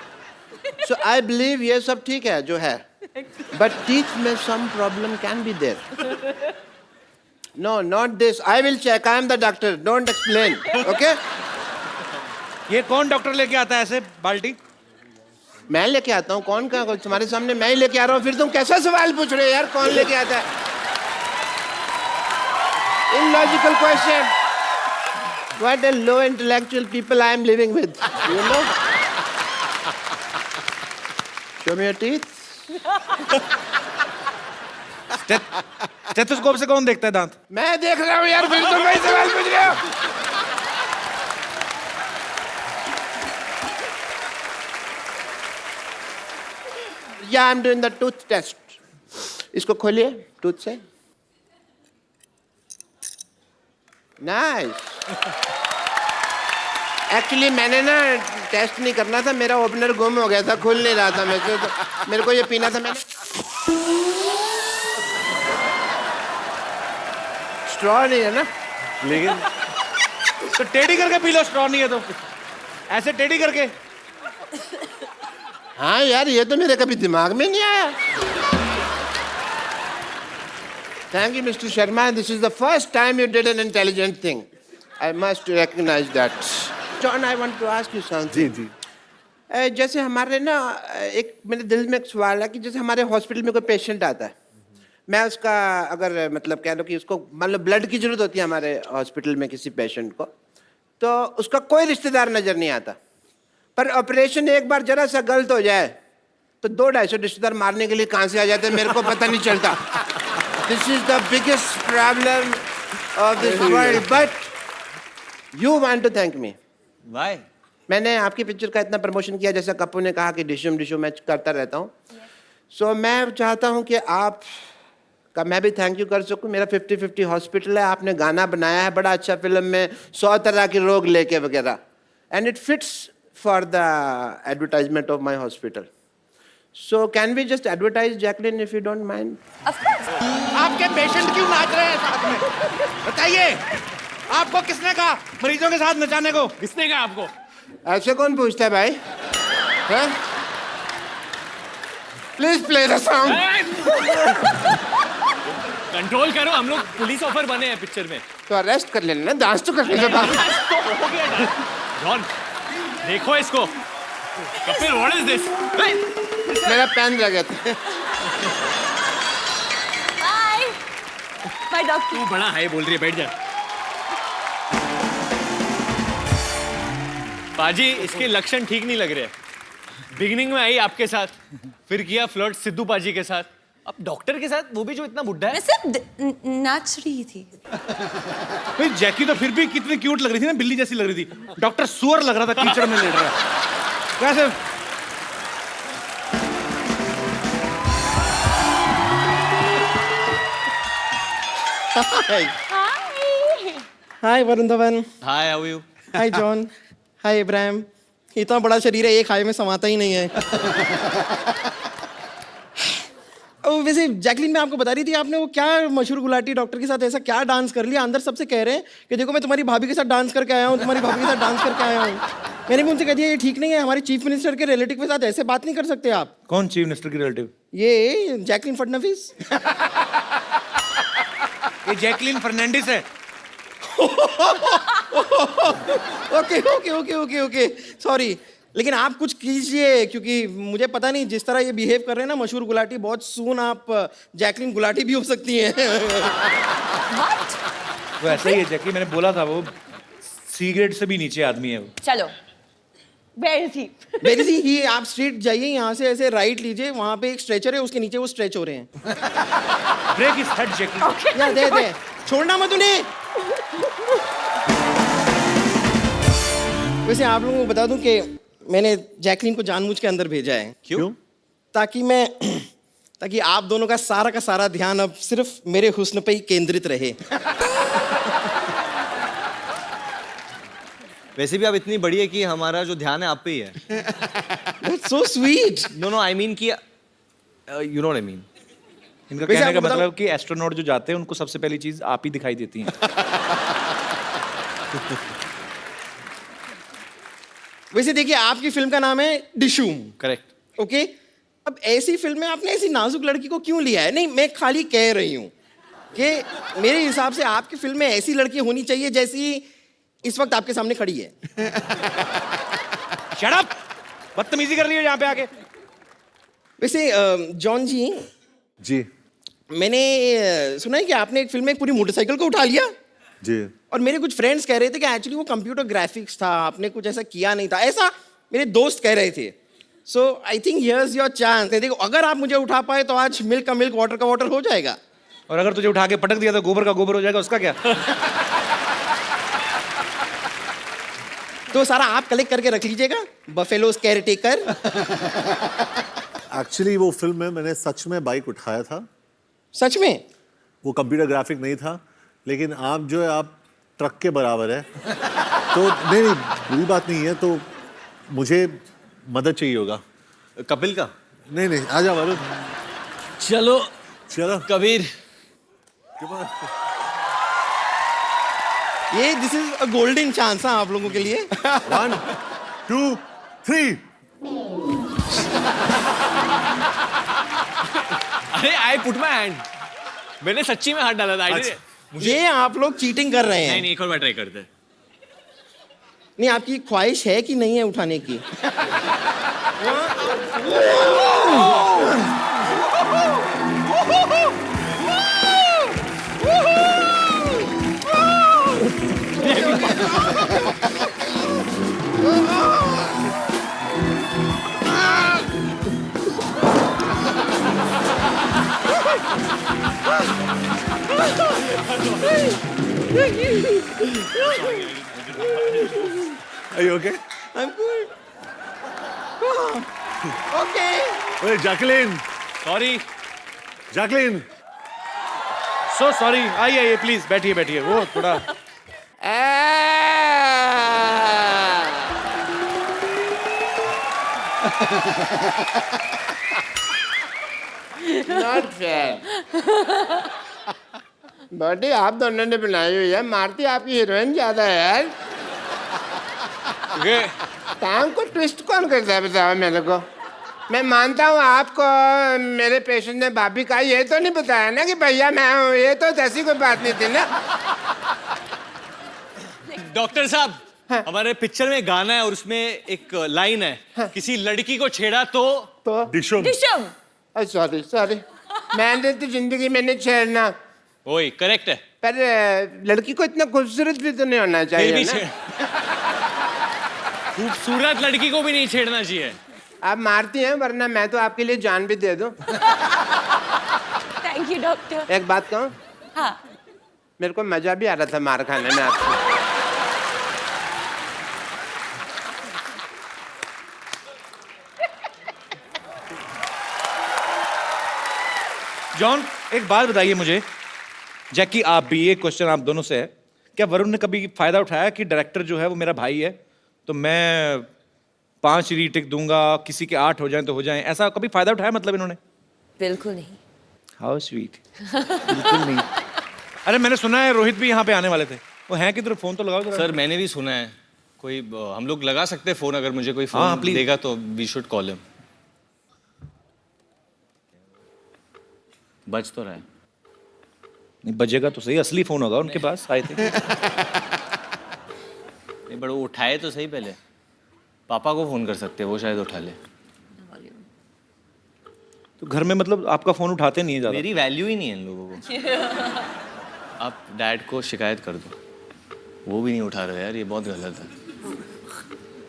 सो आई बिलीव ये सब ठीक है जो है, बट टीथ में some problem can be there. No, not this. I will check, I am the doctor, don't explain, okay? ये कौन डॉक्टर लेके आता है ऐसे बाल्टी? मैं लेके आता हूँ। कौन का? तुम्हारे सामने मैं ही लेके आ रहा हूँ, फिर तुम कैसा सवाल पूछ रहे हो यार? कौन लेके आता है? Illogical question. What a low intellectual people I am living with, you know? Show me your teeth. Stethoscope से कौन देखता है दांत? मैं देख रहा हूँ यार, फिर तुम वही सवाल पूछ रहे हो। Yeah, I'm doing the tooth test. इसको खोलिए टूथ से। नाइस। एक्चुअली मैंने ना टेस्ट नहीं करना था, मेरा ओपनर गुम हो गया था, खुल नहीं रहा था मेरे को ये पीना था। मैंने स्ट्रॉ नहीं है ना, लेकिन तो टेढ़ी करके पी लो, स्ट्रॉ नहीं है तो ऐसे टेढ़ी करके। हाँ यार, ये तो मेरे कभी दिमाग में नहीं आया। Thank you, Mr. Sharma. This is the first time you did an intelligent thing. I must recognize that. John, I want to ask you something. जी जी। जैसे हमारे ना एक मेरे दिल में एक सवाल है कि जैसे हमारे हॉस्पिटल में कोई पेशेंट आता है, मैं उसका अगर मतलब कह लो कि उसको मान लो ब्लड की जरूरत होती है हमारे हॉस्पिटल में किसी पेशेंट को, तो उसका कोई रिश्तेदार नजर नहीं आता, पर ऑपरेशन एक बार जरा सा गलत हो जाए तो 200-250 रिश्तेदार मारने के लिए कहाँ से आ जाते हैं, मेरे को पता नहीं चलता। This is the biggest problem of this world. But you want to thank me. Why? मैंने आपकी पिक्चर का इतना प्रमोशन किया, जैसा कप्पू ने कहा कि डिशुम मैं करता रहता हूँ। सो मैं चाहता हूँ कि आप का मैं भी थैंक यू कर सकूँ। मेरा 50-50 हॉस्पिटल है, आपने गाना बनाया है बड़ा अच्छा फिल्म में, 100 तरह के रोग लेके वगैरह, and it fits for the advertisement of my hospital. So can we just advertise Jacqueline if you don't mind? Of course. आपके पेशेंट क्यों नाच रहे हैं साथ में? बताइए, आपको किसने कहा मरीजों के साथ नचाने को? किसने कहा आपको? ऐसे कौन पूछता है भाई? Please play the song. Control करो, हम लोग पुलिस ऑफर बने हैं पिक्चर में। तो अरेस्ट कर लेना, डांस तो कर लेना। जॉन, देखो इसको। Kapil, what is this? मेरा पेन रह गया था। Bye. Bye, doctor. तू बड़ा हाय बोल रही है, बैठ जा। पाजी, इसके लक्षण ठीक नहीं लग रहे। बिगिनिंग में आई आपके साथ, फिर किया फ्लर्ट सिद्धू पाजी के साथ, अब डॉक्टर के साथ, वो भी जो इतना बुड्ढा है। मैं सिर्फ नाच रही थी। भाई जैकी तो फिर भी कितनी क्यूट लग रही थी ना, बिल्ली जैसी लग रही थी। डॉक्टर सुअर लग रहा था, कीचड़ में लेट रहा है। कैसे? Hi Hi. Hi Varun Dhawan, hi, how you? Hi John, hi Ibrahim. इतना बड़ा शरीर है, एक हाय में समाता ही नहीं है। वैसे जैकलिन, मैं आपको बता रही थी, आपने वो क्या मशहूर गुलाटी डॉक्टर के साथ ऐसा क्या डांस कर लिया, अंदर सबसे कह रहे हैं कि देखो मैं तुम्हारी भाभी के साथ डांस करके आया हूँ, तुम्हारी भाभी के साथ डांस करके आया हूँ। मैंने भी उनसे कह दिया ये ठीक नहीं है, हमारे चीफ मिनिस्टर के रिलेटिव के साथ ऐसे बात नहीं कर सकते आप। कौन चीफ मिनिस्टर की रिलेटिव? ये जैकलिन फडणवीस। ये जैकलिन फर्नांडिस है। Okay okay okay okay okay, sorry. लेकिन आप कुछ कीजिए, क्योंकि मुझे पता नहीं जिस तरह ये बिहेव कर रहे हैं ना मशहूर गुलाटी, बहुत सून आप जैकलिन गुलाटी भी हो सकती हैं। वो ऐसा ही है जैकलिन, मैंने बोला था वो सी ग्रेड से भी नीचे आदमी है वो। चलो. Where is he? वेरी सी ही, आप स्ट्रीट जाइए, यहाँ से ऐसे राइट लीजिए, वहाँ पे एक स्ट्रेचर है, उसके नीचे वो स्ट्रेच हो रहे हैं। Break is head Jacqueline. Okay. या दे छोड़ना मत उन्हें। वैसे आप लोगों को बता दूं कि मैंने जैकलिन को जानबूझ के अंदर भेजा है, क्यों? ताकि आप दोनों का सारा ध्यान अब सिर्फ मेरे हुस्न पे ही केंद्रित रहे। वैसे भी आप इतनी बड़ी है कि हमारा जो ध्यान है आप पे ही है। That's so sweet. No, I mean कि you know what I mean. इनका वैसे कहने का आपको बताऊं- मतलब कि एस्ट्रोनॉट जो जाते हैं उनको सबसे पहली चीज आप ही दिखाई देती हैं। वैसे देखिए, आपकी फिल्म का नाम है डिशूम, करेक्ट। ओके? अब ऐसी फिल्म में आपने ऐसी नाजुक लड़की को क्यों लिया है? नहीं, मैं खाली कह रही हूँ कि मेरे हिसाब से आपकी फिल्म में ऐसी लड़की होनी चाहिए जैसी इस वक्त आपके सामने खड़ी है। Shut up! बदतमीजी कर रही हो यहाँ पे आके। वैसे जॉन जी, जी मैंने सुना है कि आपने एक फिल्म में एक पूरी मोटरसाइकिल को उठा लिया, जी। और मेरे कुछ फ्रेंड्स कह रहे थे कि एक्चुअली वो कंप्यूटर ग्राफिक्स था, आपने कुछ ऐसा किया नहीं था, ऐसा मेरे दोस्त कह रहे थे। So I think here's your chance. देखो, अगर आप मुझे उठा पाए तो आज मिल्क का मिल्क, वाटर का वाटर हो जाएगा। और अगर तुझे उठा के पटक दिया तो गोबर का गोबर हो जाएगा, उसका क्या? तो सारा आप कलेक्ट करके रख लीजिएगा, बफेलोस केयरटेकर। एक्चुअली वो फिल्म में मैंने सच में बाइक उठाया था। सच में? वो कंप्यूटर ग्राफिक नहीं था, लेकिन आप जो है आप ट्रक के बराबर है। तो नहीं बुरी बात नहीं है, तो मुझे मदद चाहिए होगा। कपिल का? नहीं आजा वरुण। चलो चलो कबीर। ये this is a golden chance है आप लोगों के लिए। 1 2 3। अरे आई पुट माय हैंड। मैंने सच्ची में हाथ डाला था। अच्छा। ये आप लोग चीटिंग कर रहे हैं। नहीं, एक और बार ट्राई करते हैं। नहीं, आपकी ख्वाहिश है कि नहीं है उठाने की? Are you okay? I'm good. Okay. Hey, Jacqueline. Sorry. Jacqueline. So sorry. आइए प्लीज, बैठिए। वो थोड़ा नॉट फेयर। बॉडी आप दोनों ने बनाई हुई है, मारती आपकी हीरोइन ज्यादा है यार। टांग को ट्विस्ट कौन करता है बताओ मेरे को? मैं मानता हूँ आपको मेरे पेशेंट ने भाभी का ये तो नहीं बताया ना कि भैया मैं हूँ, ये तो ऐसी कोई बात नहीं थी ना। डॉक्टर साहब, हमारे पिक्चर में गाना है और उसमें एक लाइन है, किसी लड़की को छेड़ा तो Dishum. Dishum. सॉरी मैंने तो जिंदगी में नहीं छेड़ना, वही करेक्ट है। पर लड़की को इतना खूबसूरत भी तो नहीं होना फिर चाहिए भी ना। खूबसूरत लड़की को भी नहीं छेड़ना चाहिए। आप मारती हैं, वरना मैं तो आपके लिए जान भी दे दूं। Thank you, doctor. एक बात कहूं, हाँ. मेरे को मजा भी आ रहा था मार खाने में आपसे। जॉन, एक बात बताइए मुझे, जैकी आप भी, ये क्वेश्चन आप दोनों से है, क्या वरुण ने कभी फायदा उठाया कि डायरेक्टर जो है वो मेरा भाई है तो मैं 5 रीटेक दूंगा, किसी के 8 हो जाएं तो हो जाएं, ऐसा कभी फायदा उठाया मतलब इन्होंने? बिल्कुल नहीं. How sweet. बिल्कुल नहीं. अरे मैंने सुना है रोहित भी यहाँ पे आने वाले थे, वो हैं किधर? फोन तो लगाओ जरा. सर मैंने भी सुना है, कोई हम लोग लगा सकते हैं फोन, अगर मुझे कोई हाँ, फोन please. देगा तो वी शुड कॉल हिम. बज तो रहा है. नहीं बजेगा तो सही, असली फोन होगा उनके पास आए थे. नहीं बट वो उठाए तो सही पहले. पापा को फोन कर सकते हैं, वो शायद उठा ले. तो घर में मतलब आपका फोन उठाते नहीं है ज्यादा? मेरी वैल्यू ही नहीं है इन लोगों को. आप डैड को शिकायत कर दो, वो भी नहीं उठा रहे यार, ये बहुत गलत है.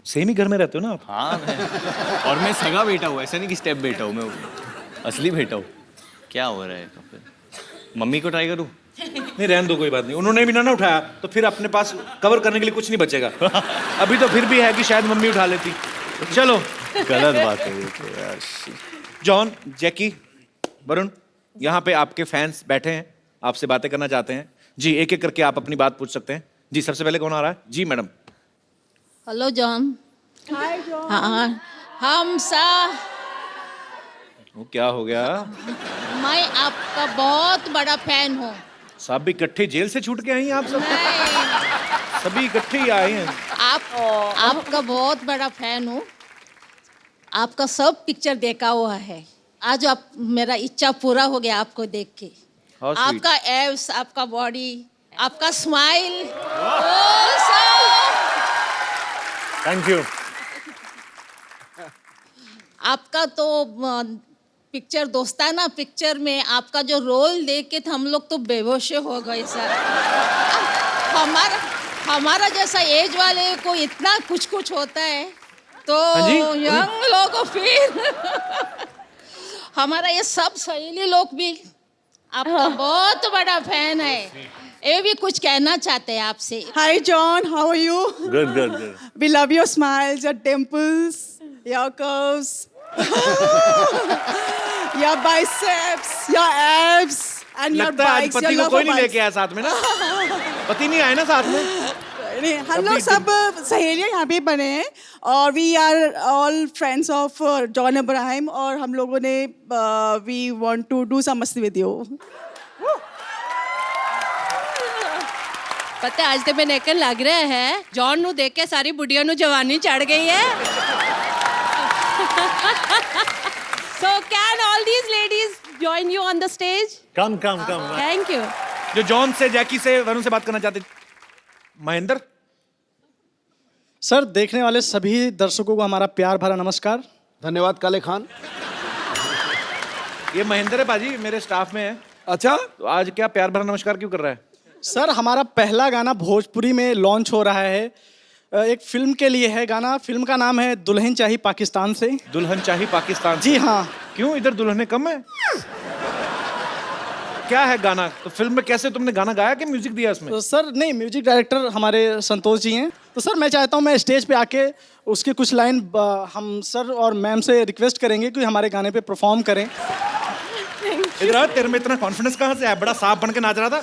सेम ही घर में रहते हो ना आप? हाँ मैं, और मैं सगा बेटा हूँ, ऐसा नहीं कि स्टेप बेटा हूँ, मैं असली बेटा हूँ. क्या हो रहा है कपिल? मम्मी को ट्राई करूँ? नहीं रहने दो, कोई बात नहीं. उन्होंने भी ना उठाया तो फिर अपने पास कवर करने के लिए कुछ नहीं बचेगा. अभी तो फिर भी है कि शायद मम्मी उठा लेती. चलो गलत बात है ये तो यार. जॉन, जैकी, वरुण, यहाँ पे आपके फैंस बैठे हैं, आपसे बातें करना चाहते हैं. जी एक एक करके आप अपनी बात पूछ सकते हैं. जी सबसे पहले कौन आ रहा है? जी madam. Hello John. Hi John. हाँ हम सा वो क्या हो गया? मैं आपका बहुत बड़ा फैन हूँ. सब भी इकट्ठे जेल से छूट के आई हैं आप सब? मैं सभी इकट्ठे ही आए हैं. आपका बहुत बड़ा फैन हूँ. आपका सब पिक्चर देखा हुआ है. आज आप मेरा इच्छा पूरा हो गया आपको देख के. How sweet. आपका एब्स, आपका बॉडी, आपका स्माइल. Thank you. आपका तो पिक्चर दोस्ताना पिक्चर में आपका जो रोल देख के हम लोग तो बेहोश हो गए सर. हमारा जैसा एज वाले को इतना कुछ कुछ होता है तो यंग लोग फिर हमारा ये सब सहेली लोग भी आपका बहुत बड़ा फैन है. ये भी कुछ कहना चाहते हैं आपसे. Hi John, how are you? Good good good. We love your smiles, your dimples, your curves, your biceps, your abs, and your लगता है आज bikes. पति your को कोई love नहीं of लेके आया साथ में ना? पति नहीं आए ना साथ में? नहीं, हम लोग सब सहेलियां यहाँ पे बने हैं और we are all friends of John Abraham और हम लोगों ने we want to do some मस्ती विद यू. पता है, आज तो मैंने कहन लग रहा है जॉन नु देख के सारी बुढ़िया नु जवानी चढ़ गई है. So can all these ladies join you on the stage? Come come come. Thank you. जो जॉन से, जैकी से, वरुण से बात करना चाहते. महेंद्र. सर देखने वाले सभी दर्शकों को हमारा प्यार भरा नमस्कार. धन्यवाद काले खान. ये महेंद्र है पाजी, मेरे स्टाफ में है. अच्छा, तो आज क्या प्यार भरा नमस्कार क्यों कर रहा है? सर हमारा पहला गाना भोजपुरी में लॉन्च हो रहा है. एक फिल्म के लिए है गाना. फिल्म का नाम है दुल्हन चाही पाकिस्तान से. दुल्हन चाही पाकिस्तान. जी हाँ. क्यों इधर दुल्हने कम है? क्या है गाना? तो फिल्म में कैसे तुमने गाना गाया कि म्यूजिक दिया इसमें? तो सर नहीं, म्यूजिक डायरेक्टर हमारे संतोष जी हैं. तो सर मैं चाहता हूँ मैं स्टेज पे आके उसके कुछ लाइन हम सर और मैम से रिक्वेस्ट करेंगे कि हमारे गाने पे परफॉर्म करें. इधर तेरे में इतना कॉन्फिडेंस कहाँ से है? बड़ा साफ बन के नाच रहा था.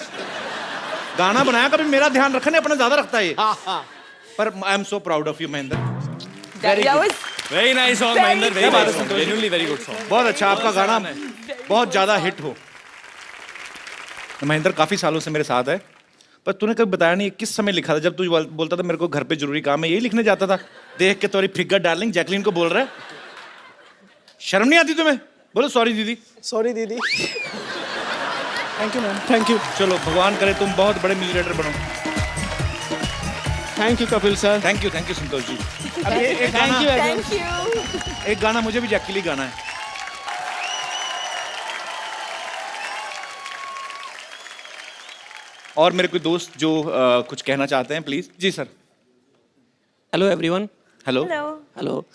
गाना बनाया, कभी मेरा ध्यान रखने अपना ज्यादा रखता है ये. पर I am so proud of you Mahendra. Very nice song Mahendra, very nice song, genuinely very good song. बहुत अच्छा, आपका गाना बहुत ज्यादा हिट हो. महेंद्र काफी सालों से मेरे साथ है, पर तूने कभी बताया नहीं किस समय लिखा था. जब तू बोलता था मेरे को घर पे जरूरी काम है, यही लिखने जाता था. देख के तुम्हारी फिगर डार्लिंग जैकलीन को बोल रहा है. शर्म नहीं आती तुम्हें? बोलो सॉरी दीदी. सॉरी दीदी. Thank you ma'am. Thank you. चलो भगवान करे तुम बहुत बड़े म्यूजिक डायरेक्टर बनो. Thank you Kapil sir. Thank you Santosh ji. अब एक गाना, Thank you. एक गाना मुझे भी जैकली गाना है. और मेरे कोई दोस्त जो कुछ कहना चाहते हैं प्लीज. जी sir. Hello everyone. Hello. Hello.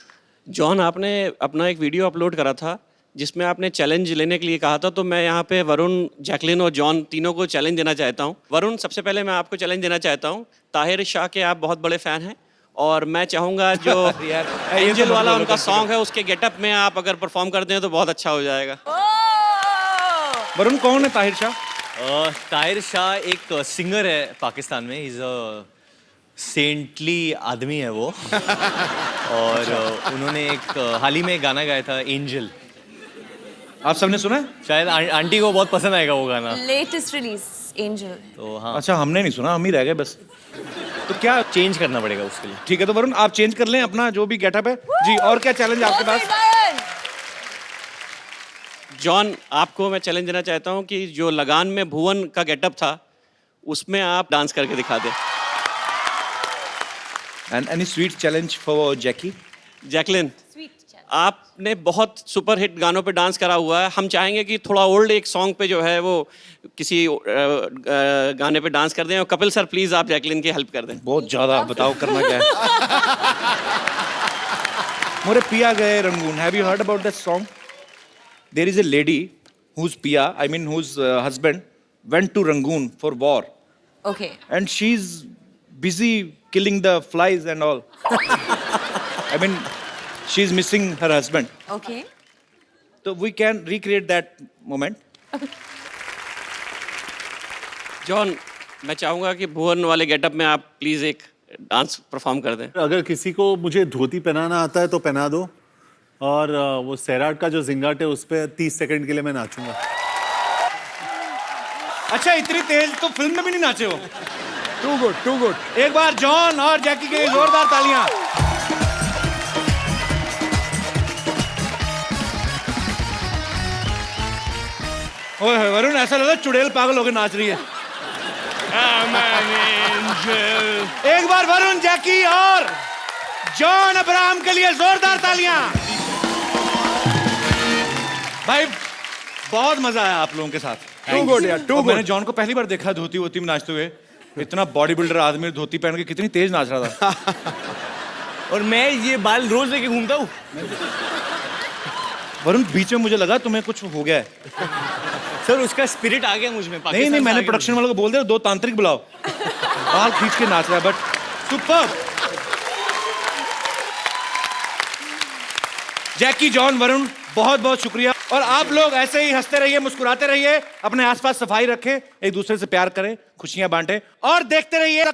John, आपने अपना एक वीडियो अपलोड करा था जिसमें आपने चैलेंज लेने के लिए कहा था, तो मैं यहाँ पे वरुण, जैकलीन और जॉन तीनों को चैलेंज देना चाहता हूँ. वरुण, सबसे पहले मैं आपको चैलेंज देना चाहता हूँ. ताहिर शाह के आप बहुत बड़े फ़ैन हैं और मैं चाहूँगा जो एंजल वाला उनका सॉन्ग है उसके गेटअप में आप अगर परफॉर्म करते हैं तो बहुत अच्छा हो जाएगा. वरुण कौन है ताहिर शाह? ताहिर शाह एक सिंगर है पाकिस्तान में, इज अ सेंटली आदमी है वो। और उन्होंने एक हाल ही में गाना गाया था, एंजल। आप सबने सुना है? शायद आंटी को बहुत पसंद आएगा वो गाना। Latest release, Angel. तो हाँ, अच्छा, हमने नहीं सुना, हम ही रह गए बस। तो क्या चेंज करना पड़ेगा उसके लिए। ठीक है, तो वरुण आप चेंज कर लें अपना जो भी गेटअप है जी। और क्या चैलेंज आपके पास? जॉन, आपको मैं चैलेंज देना चाहता हूँ कि जो लगान में भुवन का गेटअप था उसमें आप डांस करके दिखा दें। And any sweet challenge for Jackie? Jacqueline, आपने बहुत सुपर हिट गानों पे डांस करा हुआ है, हम चाहेंगे कि थोड़ा ओल्ड एक सॉन्ग पे जो है वो किसी गाने पे डांस कर दें। और कपिल सर प्लीज आप जैकलिन की हेल्प कर दें। बहुत ज्यादा, बताओ करना क्या है? मोरे पिया गए Rangoon, have you heard about that song? There is a lady whose पिया, I mean whose husband went to Rangoon for war, Okay. and she's busy killing the flies and all. I mean, she's missing her husband. Okay. So we can recreate that moment. John, मैं चाहूंगा कि भुवन वाले गेटअप में आप प्लीज एक डांस परफॉर्म कर दें। अगर किसी को मुझे धोती पहनाना आता है तो पहना दो, और वो सैराट का जो जिंगाट है उस पर 30 सेकंड के लिए मैं नाचूंगा। अच्छा, इतनी तेज तो फिल्म में भी नहीं नाचे हो। Too good, too good. एक बार जॉन और जैकी के लिए जोरदार तालियां। ओए वरुण, ऐसा लग रहा है चुड़ैल पागल होकर नाच रही है। एक बार वरुण, जैकी और जॉन अब्राहम के लिए जोरदार तालियां। भाई बहुत मजा आया आप लोगों के साथ। टू गुड यार, टू और गुड। मैंने जॉन को पहली बार देखा धोती वोती में नाचते हुए। इतना बॉडी बिल्डर आदमी धोती पहन के कितनी तेज नाच रहा था। और मैं ये बाल रोज लेके घूमता हूँ। वरुण, बीच में मुझे लगा तुम्हें कुछ हो गया है। सर उसका स्पिरिट आ गया मुझ में। नहीं नहीं, मैंने प्रोडक्शन वालों को बोल दिया 2 तांत्रिक बुलाओ। बाल खींच के नाच रहा है, but super. Jackie, John, Varun, बहुत बहुत शुक्रिया। और आप लोग ऐसे ही हंसते रहिए, मुस्कुराते रहिए, अपने आसपास सफाई रखें, एक दूसरे से प्यार करें, खुशियां बांटें और देखते रहिए।